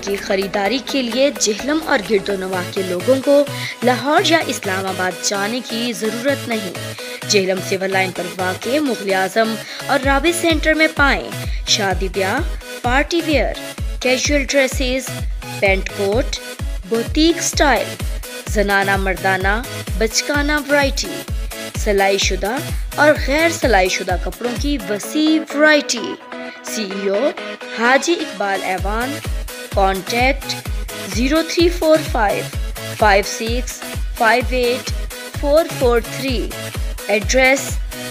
की खरीदारी के लिए जेहलम और गिरदोनवाह के लोगों को लाहौर या इस्लामाबाद जाने की ज़रूरत नहीं। जेहलम सिविल लाइन पर वाक़े मुग़ल आज़म और राबित सेंटर में पाएं शादी ब्याह, party wear, casual dresses, pant coat, boutique style, जनाना मर्दाना बचकाना वैरायटी, सिलाई शुदा और गैर सिलाई शुदा कपड़ों की वसी वैरायटी। CEO हाजी इकबाल ऐवान। कॉन्टैक्ट 0345 56 58 443। एड्रेस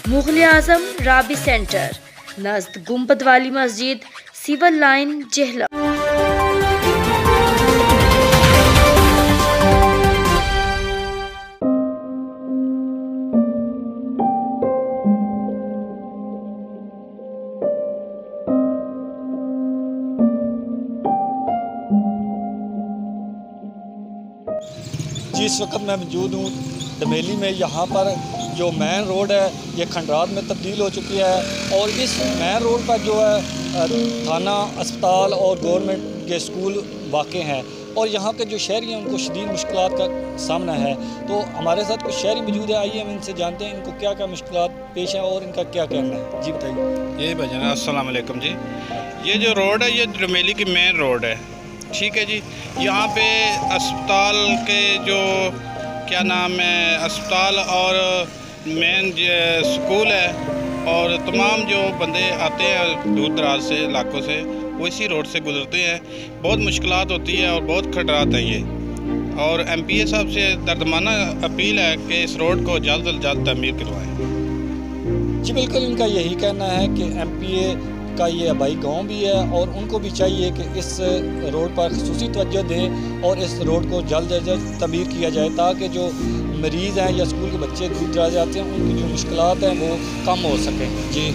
मुग़ल आज़म राबी सेंटर नज़द गुंबद वाली मस्जिद, सिविल लाइन, जेहलम। जी, इस वक्त मैं मौजूद हूँ डमेली में। यहाँ पर जो मेन रोड है ये खंडरात में तब्दील हो चुकी है और इस मेन रोड पर जो है थाना, अस्पताल और गवर्नमेंट के स्कूल वाक़े हैं और यहाँ के जो शहरी हैं उनको शदीद मुश्किलात का सामना है। तो हमारे साथ कुछ शहरी मौजूद है, आइए हम इनसे जानते हैं इनको क्या क्या मुश्किलात पेश है और इनका क्या कहना है। जी बताइए। ये भजन अस्सलाम वालेकुम जी। ये जो रोड है ये डमेली की मेन रोड है, ठीक है जी। यहाँ पे अस्पताल के जो क्या नाम है, अस्पताल और मेन स्कूल है और तमाम जो बंदे आते हैं दूर दराज से इलाकों से वो इसी रोड से गुजरते हैं। बहुत मुश्किलात होती है और बहुत खतरात हैं ये। और MPA साहब से दर्दमाना अपील है कि इस रोड को जल्द से जल्द तमीर करवाएं। जी बिल्कुल, इनका यही कहना है कि MPA का ये आबाई गांव भी है और उनको भी चाहिए कि इस रोड पर ख़ुसूसी तवज्जो दें और इस रोड को जल्द से जल्द तमीर किया जाए ताकि जो मरीज़ हैं या स्कूल के बच्चे दूर दराज जाते हैं उनकी जो मुश्किलात हैं वो कम हो सकें। जी।